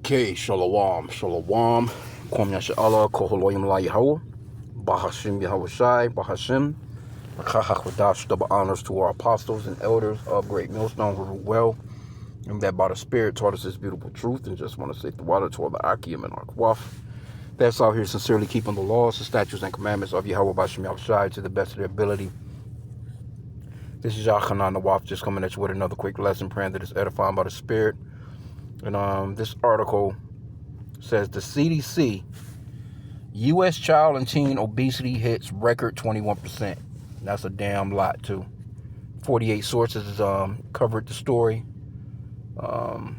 Okay, Shalom, Shalom. Kwam Yasha Allah, Koholoyim La Yahweh, Bahashim Yahweh Shai, Bahashim. Chachach double honors to our apostles and elders of Great Millstone who rule well, and that by the Spirit taught us this beautiful truth, and just want to say the water to all the H.I.M and our Kwaf. That's out here sincerely keeping the laws, the statutes, and commandments of Yahweh Bahashim Yahweh Shai to the best of their ability. This is Yachanan the Waf, just coming at you with another quick lesson, praying that it's edifying by the Spirit. And this article says the CDC, U.S. child and teen obesity hits record 21%. That's a damn lot, too. 48 sources covered the story. So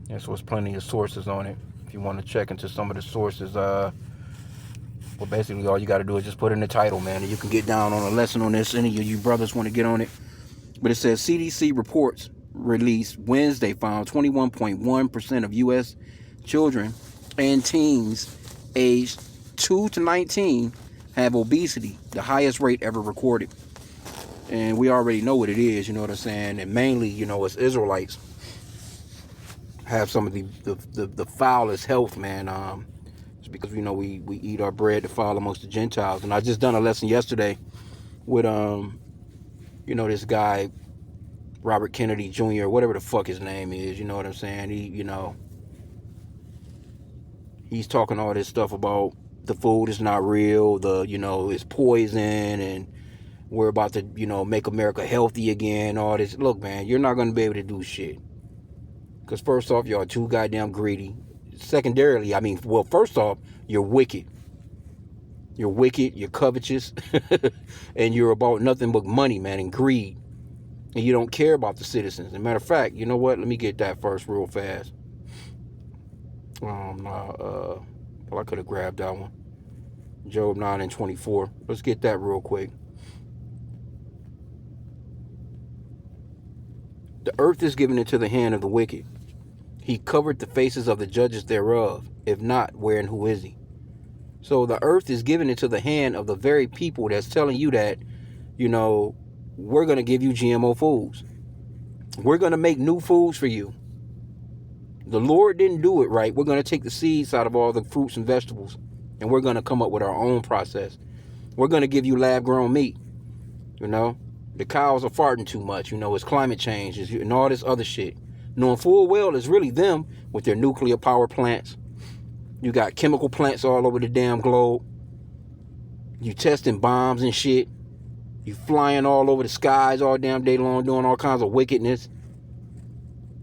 there's plenty of sources on it. If you want to check into some of the sources, well, basically all you got to do is just put in the title, man, and you can get down on a lesson on this. Any of you brothers want to get on it. But it says CDC reports released Wednesday found 21.1% of U.S. children and teens aged 2 to 19 have obesity, the highest rate ever recorded. And we already know what it is, you know what I'm saying? And mainly, you know, as Israelites have some of the foulest health, man. It's because, you know, we eat our bread to foul amongst the Gentiles. And I just done a lesson yesterday with, you know, this guy, Robert Kennedy Jr., whatever the fuck his name is, you know what I'm saying? He, you know, he's talking all this stuff about the food is not real, you know, it's poison, and we're about to, you know, make America healthy again, all this. Look, man, you're not going to be able to do shit. Because first off, y'all too goddamn greedy. Secondarily, I mean, well, first off, you're wicked. You're wicked, you're covetous, and you're about nothing but money, man, and greed. And you don't care about the citizens. As a matter of fact, you know what? Let me get that first real fast. Well, I could have grabbed that one. Job 9 and 24. Let's get that real quick. The earth is given into the hand of the wicked. He covered the faces of the judges thereof. If not, where and who is he? So the earth is given into the hand of the very people that's telling you that, you know, we're going to give you GMO foods. We're going to make new foods for you. The Lord didn't do it right. We're going to take the seeds out of all the fruits and vegetables, and we're going to come up with our own process. We're going to give you lab-grown meat. You know, the cows are farting too much. You know, it's climate change and all this other shit. Knowing full well it's really them with their nuclear power plants. You got chemical plants all over the damn globe. You testing bombs and shit. You flying all over the skies all damn day long doing all kinds of wickedness.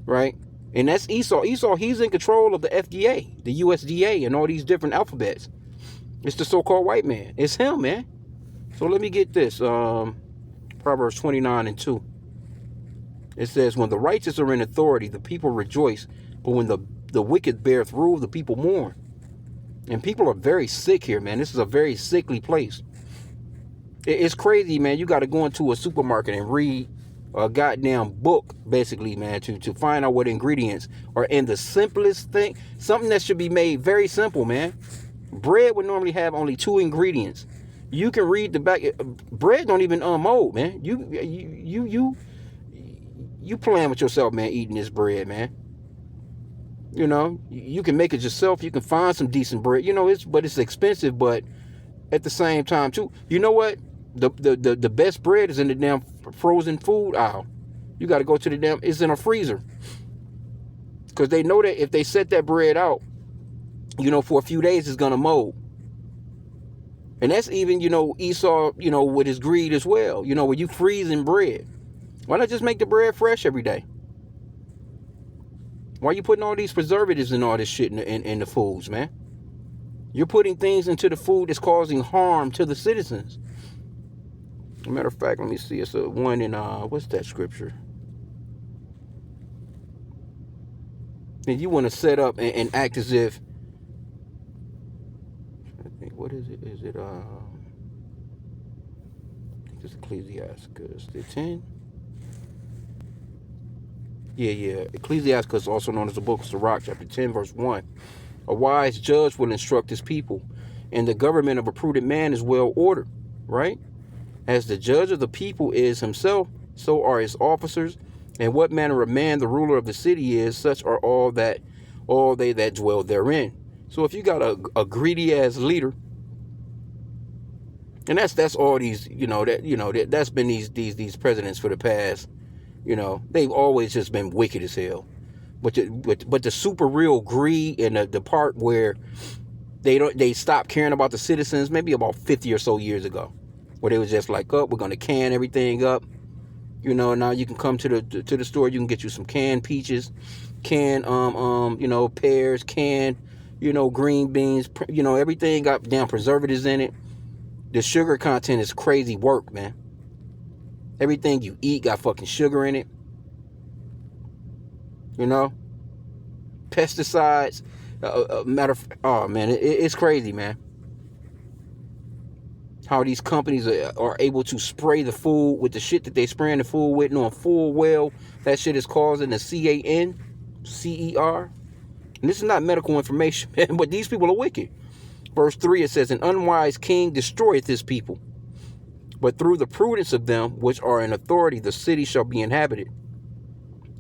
Right? And that's Esau. Esau, he's in control of the FDA, the USDA, and all these different alphabets. It's the so-called white man. It's him, man. So let me get this. Proverbs 29 and 2. It says, when the righteous are in authority, the people rejoice. But when the wicked beareth rule, the people mourn. And people are very sick here, man. This is a very sickly place. It's crazy, man. You got to go into a supermarket and read a goddamn book, basically, man, to find out what ingredients are in the simplest thing. Something that should be made very simple, man. Bread would normally have only 2 ingredients. You can read the back. Bread don't even mold, man. You playing with yourself, man, eating this bread, man. You know, you can make it yourself. You can find some decent bread. You know, it's expensive, but at the same time, too. You know what? The best bread is in the damn frozen food aisle. You got to go to the damn, it's in a freezer. Because they know that if they set that bread out, you know, for a few days, it's going to mold. And that's even, you know, Esau, you know, with his greed as well. You know, when you freezing bread, why not just make the bread fresh every day? Why are you putting all these preservatives and all this shit in the foods, man? You're putting things into the food that's causing harm to the citizens. As a matter of fact, let me see. It's a one in, what's that scripture? And you want to set up and act as if, I think, what is it? Is it, I think it's Ecclesiastes, the 10? Yeah. Ecclesiastes, also known as the book of Sirach, chapter 10, verse 1. A wise judge will instruct his people, and the government of a prudent man is well ordered, right? As the judge of the people is himself, so are his officers, And what manner of man the ruler of the city is, such are all they that dwell therein. So if you got a greedy ass leader, and that's all these, that's been these presidents for the past, they've always just been wicked as hell. But the super real greed and the part where they stopped caring about the citizens maybe about 50 or so years ago, where they was just like, oh, we're gonna can everything up. Now you can come to the store, you can get you some canned peaches, canned pears, canned, green beans, everything got damn preservatives in it. The sugar content is crazy work, man. Everything you eat got fucking sugar in it. Pesticides. Oh man, it's crazy, man. How these companies are able to spray the food with the shit that they spraying the food with, knowing full well that shit is causing the CANCER. And this is not medical information, man, but these people are wicked. Verse 3, it says, an unwise king destroyeth his people, but through the prudence of them which are in authority the city shall be inhabited.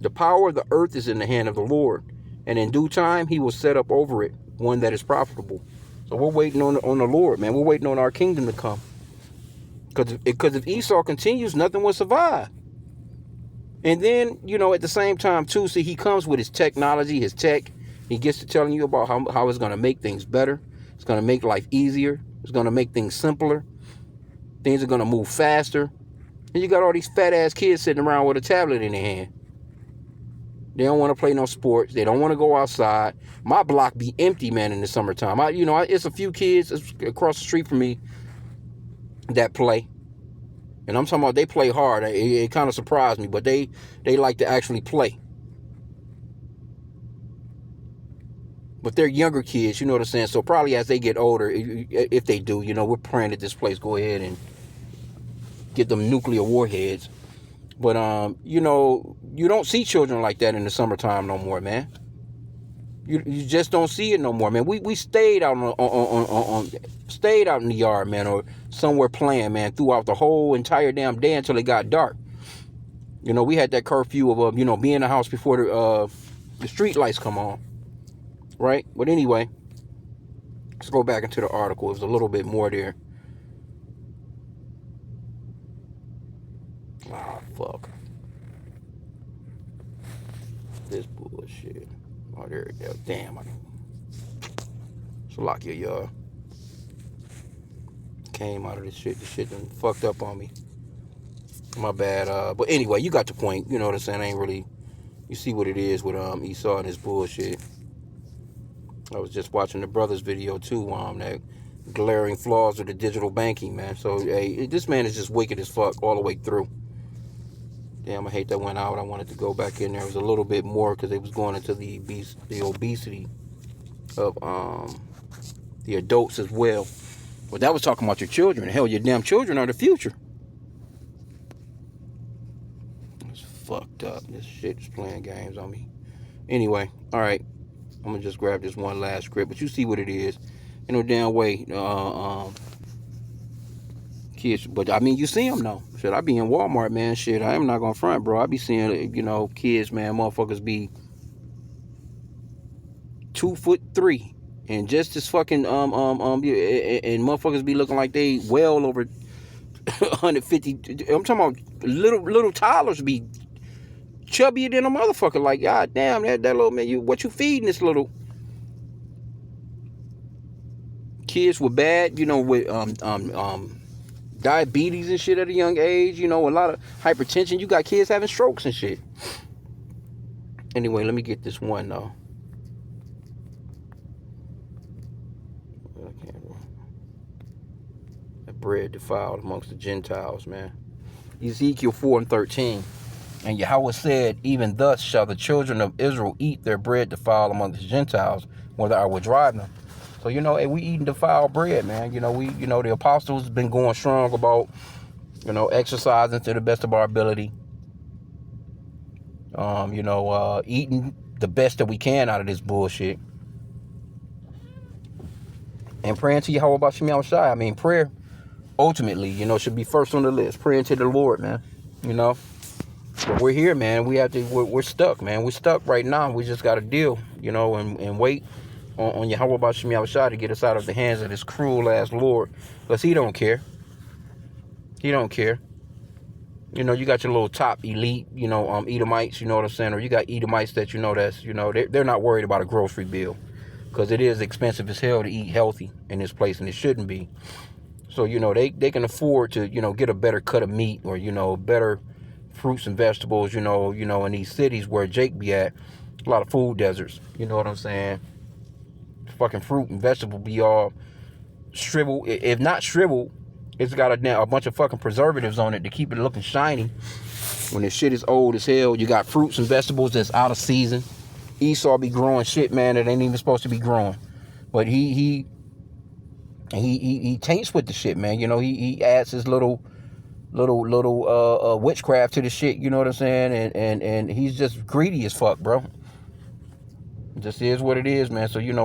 The power of the earth is in the hand of the Lord, and in due time he will set up over it one that is profitable. So we're waiting on the Lord, man. We're waiting on our kingdom to come. Because if Esau continues, nothing will survive. And then, at the same time, too, see, he comes with his technology, his tech. He gets to telling you about how it's going to make things better. It's going to make life easier. It's going to make things simpler. Things are going to move faster. And you got all these fat-ass kids sitting around with a tablet in their hand. They don't want to play no sports. They don't want to go outside. My block be empty, man, in the summertime. It's a few kids across the street from me that play. And I'm talking about they play hard. It kind of surprised me, but they like to actually play. But they're younger kids, you know what I'm saying? So probably as they get older, if they do, we're praying that this place go ahead and get them nuclear warheads. But, you don't see children like that in the summertime no more, man. You just don't see it no more, man. We stayed out stayed out in the yard, man, or somewhere playing, man, throughout the whole entire damn day until it got dark. We had that curfew of, be in the house before the street lights come on, right? But anyway, let's go back into the article. There's a little bit more there. Oh, fuck. This bullshit. Oh, there it goes. Damn. So lock y'all. Came out of this shit. This shit done fucked up on me. My bad. But anyway, you got the point. You know what I'm saying? I ain't really... You see what it is with Esau and his bullshit. I was just watching the brother's video too. That glaring flaws of the digital banking, man. So, hey, this man is just wicked as fuck all the way through. Damn, I hate that went out. I wanted to go back in there. It was a little bit more because they was going into the obesity of the adults as well. But that was talking about your children. Hell, your damn children are the future. It's fucked up. This shit is playing games on me. Anyway, all right. I'm going to just grab this one last script. But you see what it is. In no damn way. Kids, but I mean, you see them though. Shit, I be in Walmart, man. Shit, I am not gonna front, bro. I be seeing, kids, man, motherfuckers be 2'3" and just as fucking and motherfuckers be looking like they well over 150. I'm talking about little toddlers be chubbier than a motherfucker. Like, god damn, that little man, what you feeding this little kids with bad, with diabetes and shit at a young age, a lot of hypertension. You got kids having strokes and shit. Anyway, let me get this one though. That bread defiled amongst the Gentiles, man. Ezekiel 4:13. And Yahweh said, even thus shall the children of Israel eat their bread defiled among the Gentiles, whether I would drive them. So, hey, we eating defiled bread, man. The apostles been going strong about, exercising to the best of our ability. Eating the best that we can out of this bullshit. And praying to Yahweh about Shem Shai. I mean, prayer, ultimately, should be first on the list. Praying to the Lord, man. But we're here, man. We're stuck, man. We're stuck right now. We just got to deal, and wait on Yahweh Bashim Yahushua to get us out of the hands of this cruel ass Lord. Because he don't care. He don't care. You got your little top elite, Edomites, you know what I'm saying? Or you got Edomites that they're not worried about a grocery bill. Because it is expensive as hell to eat healthy in this place, and it shouldn't be. So, they can afford to, get a better cut of meat or, better fruits and vegetables, in these cities where Jake be at. A lot of food deserts, you know what I'm saying? Fucking fruit and vegetable be all shriveled. If not shriveled, it's got a bunch of fucking preservatives on it to keep it looking shiny. When this shit is old as hell, you got fruits and vegetables that's out of season. Esau be growing shit, man, that ain't even supposed to be growing. But he taints with the shit, man. He adds his little witchcraft to the shit, you know what I'm saying? And he's just greedy as fuck, bro. It just is what it is, man. So, you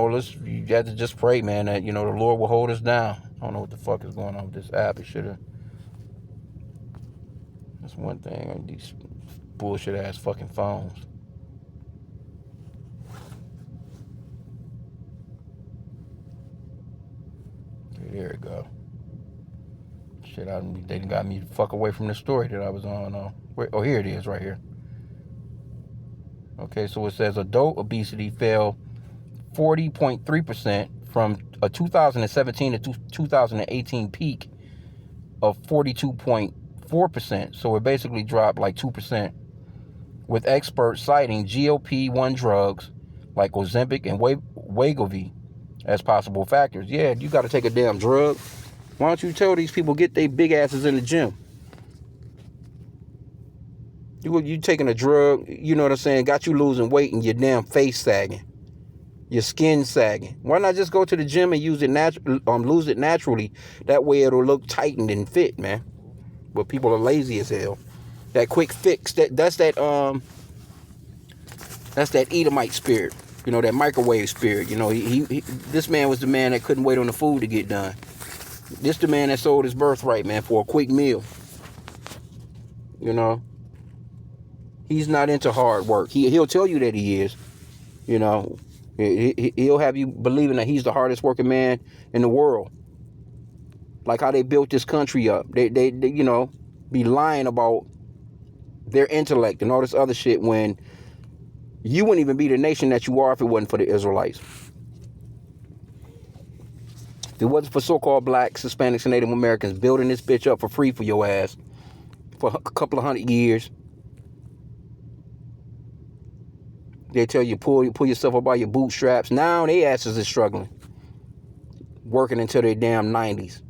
have to just pray, man, that, the Lord will hold us down. I don't know what the fuck is going on with this app. It should have. That's one thing. These bullshit ass fucking phones. Okay, there we go. Shit, they got me the fuck away from the story that I was on. Oh, here it is, right here. Okay, so it says adult obesity fell 40.3% from a 2017 to 2018 peak of 42.4%. So it basically dropped like 2%, with experts citing GLP-1 drugs like Ozempic and Wegovy as possible factors. Yeah, you got to take a damn drug. Why don't you tell these people get their big asses in the gym? You taking a drug, you know what I'm saying, got you losing weight and your damn face sagging. Your skin sagging. Why not just go to the gym and lose it naturally? That way it'll look tightened and fit, man. But people are lazy as hell. That quick fix, that's that Edomite spirit. That microwave spirit. This man was the man that couldn't wait on the food to get done. This the man that sold his birthright, man, for a quick meal. He's not into hard work. He'll tell you that he is. He'll have you believing that he's the hardest working man in the world. Like how they built this country up. They be lying about their intellect and all this other shit when you wouldn't even be the nation that you are if it wasn't for the Israelites. If it wasn't for so-called blacks, Hispanics, and Native Americans building this bitch up for free for your ass for a couple of 100 years. They tell you pull yourself up by your bootstraps. Now they asses is struggling, working until their damn 90s.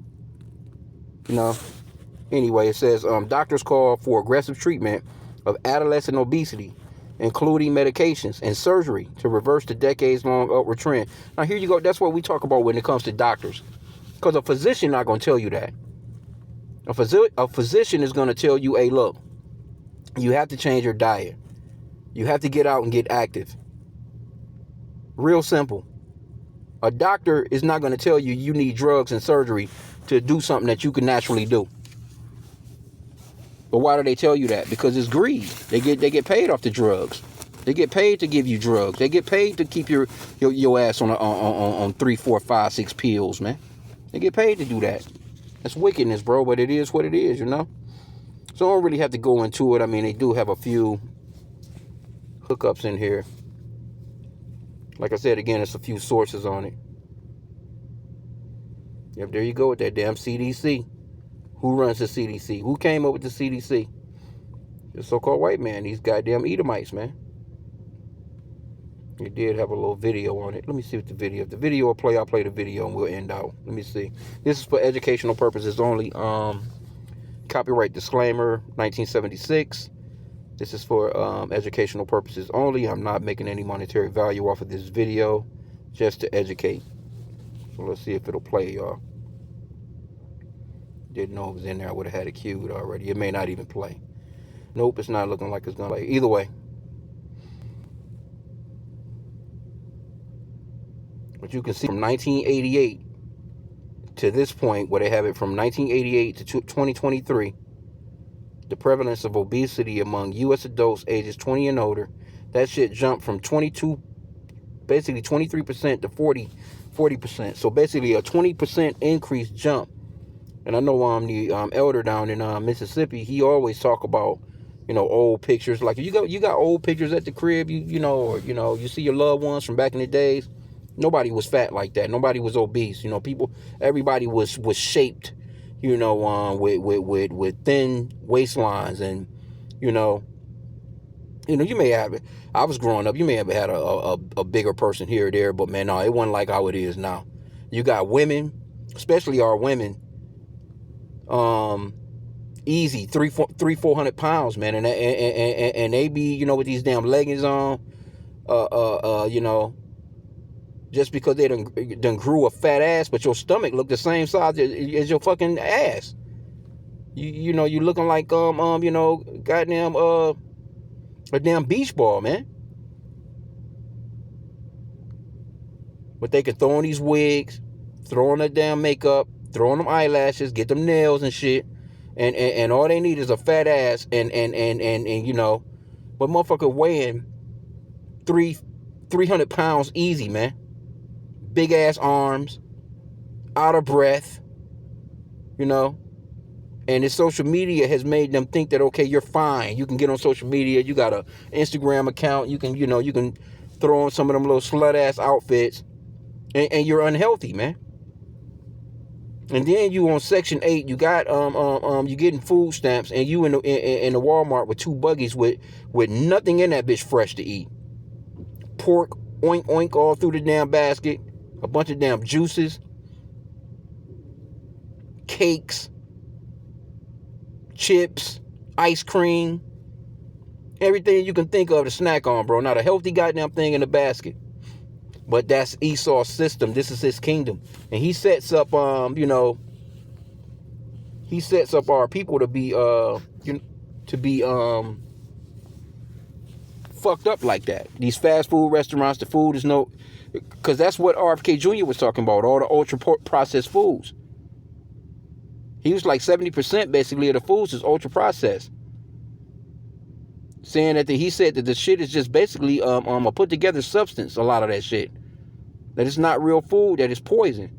Anyway, it says doctors call for aggressive treatment of adolescent obesity, including medications and surgery to reverse the decades-long upward trend. Now here you go. That's what we talk about when it comes to doctors, because a physician not going to tell you that. A physician is going to tell you, hey, look, you have to change your diet. You have to get out and get active. Real simple. A doctor is not going to tell you you need drugs and surgery to do something that you can naturally do. But why do they tell you that? Because it's greed. They get paid off the drugs. They get paid to give you drugs. They get paid to keep your ass on 3, 4, 5, 6 pills, man. They get paid to do that. That's wickedness, bro. But it is what it is, So I don't really have to go into it. I mean, they do have a few hookups in here. Like I said, again, it's a few sources on it. Yep, there you go with that damn CDC. Who runs the CDC? Who came up with the CDC? The so-called white man. These goddamn Edomites, man. It did have a little video on it. Let me see what the video. If the video will play, I'll play the video and we'll end out. Let me see. This is for educational purposes only. Copyright disclaimer, 1976. This is for educational purposes only. I'm not making any monetary value off of this video, just to educate. So let's see if it'll play, y'all. Didn't know it was in there. I would have had it queued already. It may not even play. Nope, it's not looking like it's gonna play. Either way. But you can see from 1988 to this point, where they have it from 1988 to 2023, the prevalence of obesity among U.S. adults ages 20 and older. That shit jumped from 23% to 40%. So basically a 20% increase jump. And I know the elder down in Mississippi, he always talk about, old pictures. Like if you got old pictures at the crib, or you see your loved ones from back in the days. Nobody was fat like that. Nobody was obese. Everybody was shaped, with thin waistlines, and you may have it. I was growing up, you may have had a bigger person here or there, but man, no, it wasn't like how it is now. You got women, especially our women, easy 400 pounds, man, and they be, with these damn leggings on, just because they done grew a fat ass, but your stomach look the same size as your fucking ass. You looking like goddamn a damn beach ball, man. But they can throw on these wigs, throw on that damn makeup, throw on them eyelashes, get them nails and shit, and all they need is a fat ass and but motherfucker weighing 300 pounds easy, man. Big ass arms, out of breath, and this social media has made them think that, okay, you're fine. You can get on social media. You got an Instagram account. You can, you can throw on some of them little slut ass outfits, and you're unhealthy, man. And then you on Section 8, you got you getting food stamps, and you in the Walmart with two buggies with nothing in that bitch fresh to eat. Pork, oink oink all through the damn basket. A bunch of damn juices, cakes, chips, ice cream, everything you can think of to snack on, bro. Not a healthy goddamn thing in the basket. But that's Esau's system. This is his kingdom. And he sets up he sets up our people to be fucked up like that. These fast food restaurants, the food is because that's what RFK Jr. was talking about, all the ultra processed foods. He was like 70% basically of the foods is ultra processed. Saying that he said that the shit is just basically a put together substance, a lot of that shit. That it's not real food, that it's poison.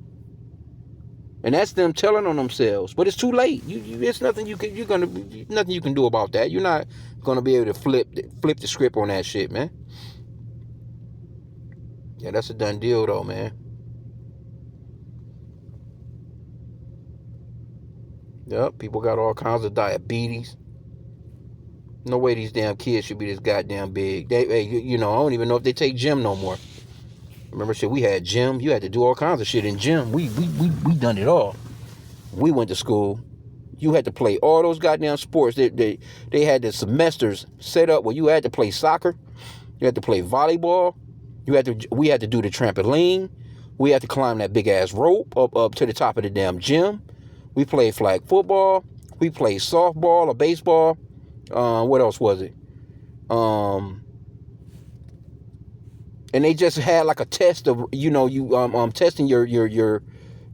And that's them telling on themselves. But it's too late. It's nothing nothing you can do about that. You're not gonna be able to flip the script on that shit, man. Yeah, that's a done deal though, man. Yep, people got all kinds of diabetes. No way these damn kids should be this goddamn big. I don't even know if they take gym no more. Remember shit, we had gym. You had to do all kinds of shit in gym. We done it all. We went to school. You had to play all those goddamn sports. They had the semesters set up where you had to play soccer. You had to play volleyball. We had to do the trampoline. We had to climb that big ass rope up to the top of the damn gym. We played flag football. We played softball or baseball. What else was it? And they just had like a test of, testing your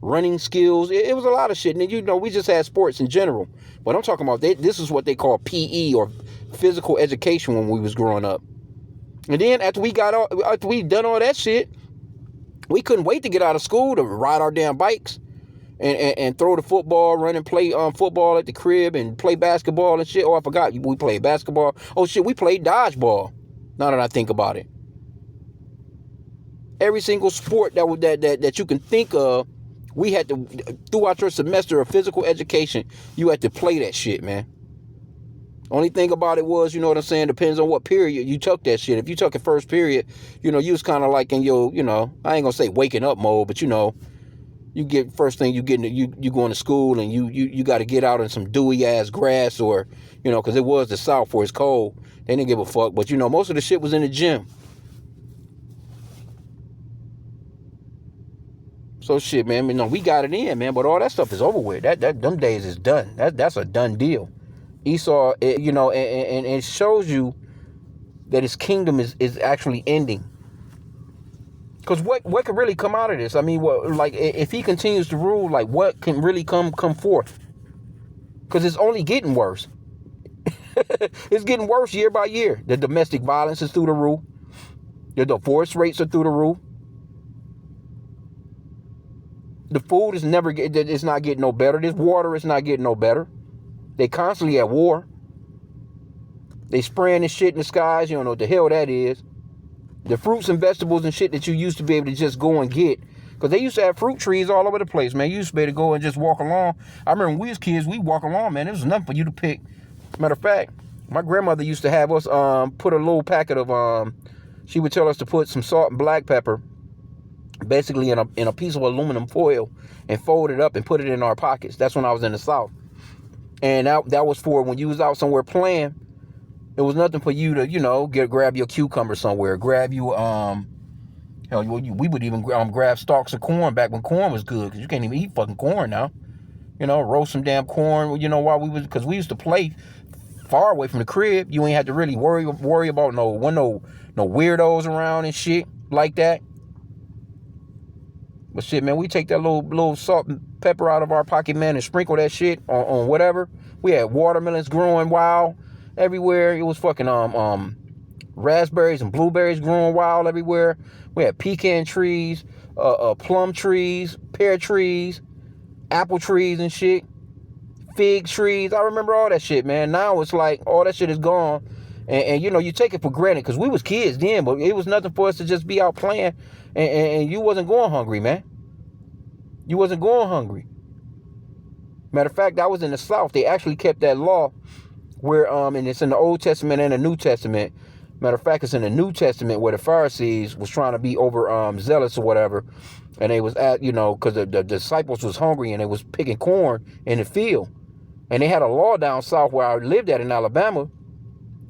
running skills. It was a lot of shit. And we just had sports in general. But I'm talking about this is what they call PE, or physical education, when we was growing up. And then after we done all that shit, we couldn't wait to get out of school to ride our damn bikes and throw the football, run and play football at the crib and play basketball and shit. Oh, I forgot, we played basketball. Oh shit, we played dodgeball. Now that I think about it, every single sport that you can think of, we had to, throughout your semester of physical education, you had to play that shit, man. Only thing about it was, you know what I'm saying, depends on what period you took that shit. If you took it first period, you was kind of like in your, I ain't gonna say waking up mode, but you get first thing you going to school, and you got to get out in some dewy ass grass, or because it was the South where it's cold. They didn't give a fuck, but most of the shit was in the gym. So shit, man, we got it in, man, but all that stuff is over with. Them days is done. That's a done deal. Esau, and it shows you that his kingdom is actually ending. Because what could really come out of this? I mean, if he continues to rule, what can really come forth? Because it's only getting worse. It's getting worse year by year. The domestic violence is through the roof. The divorce rates are through the roof. The food is it's not getting no better. This water is not getting no better. They constantly at war. They spraying this shit in the skies. You don't know what the hell that is. The fruits and vegetables and shit that you used to be able to just go and get. Because they used to have fruit trees all over the place, man. You used to be able to go and just walk along. I remember when we was kids, we walk along, man. There was nothing for you to pick. Matter of fact, my grandmother used to have us put a little packet of, she would tell us to put some salt and black pepper basically in a piece of aluminum foil and fold it up and put it in our pockets. That's when I was in the South. And that was for when you was out somewhere playing. It was nothing for you to, grab your cucumber somewhere, grab you, hell, we would even grab stalks of corn back when corn was good, because you can't even eat fucking corn now. Roast some damn corn, while because we used to play far away from the crib. You ain't had to really worry about no weirdos around and shit like that. But shit, man, we take that little salt and pepper out of our pocket, man, and sprinkle that shit on whatever. We had watermelons growing wild everywhere. It was fucking raspberries and blueberries growing wild everywhere. We had pecan trees, plum trees, pear trees, apple trees and shit, fig trees. I remember all that shit, man. Now it's like all that shit is gone. And you take it for granted, because we was kids then, but it was nothing for us to just be out playing, and you wasn't going hungry, man. You wasn't going hungry. Matter of fact, I was in the South. They actually kept that law where, and it's in the Old Testament and the New Testament. Matter of fact, it's in the New Testament where the Pharisees was trying to be over zealous or whatever, and they was at, because the disciples was hungry and they was picking corn in the field, and they had a law down south where I lived at in Alabama,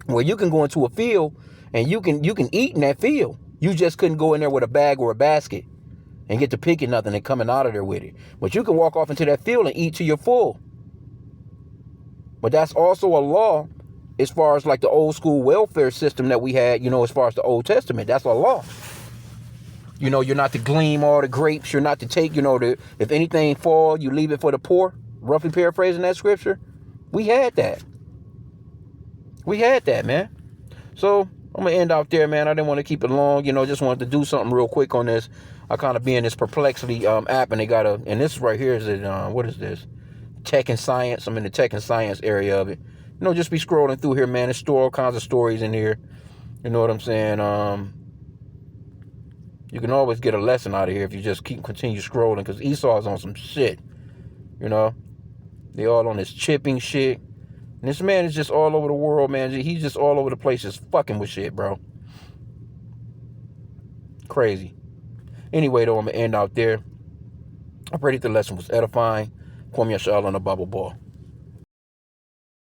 where you can go into a field and you can eat in that field. You just couldn't go in there with a bag or a basket and get to picking nothing and coming out of there with it. But you can walk off into that field and eat till you're full. But that's also a law as far as like the old school welfare system that we had, as far as the Old Testament. That's a law. You're not to glean all the grapes. You're not to take, if anything fall, you leave it for the poor. Roughly paraphrasing that scripture. We had that. We had that, man. So I'm going to end out there, man. I didn't want to keep it long. Just wanted to do something real quick on this. I kind of be in this Perplexity app, and they got and this right here is, what is this? Tech and Science. I'm in the Tech and Science area of it. Just be scrolling through here, man. There's all kinds of stories in here. You know what I'm saying? You can always get a lesson out of here if you just continue scrolling, because Esau's on some shit. They all on this chipping shit. And this man is just all over the world, man. He's just all over the place just fucking with shit, bro. Crazy. Anyway, though, I'm going to end out there. I pray that the lesson was edifying. Kwame Yashal on the Bible Ball.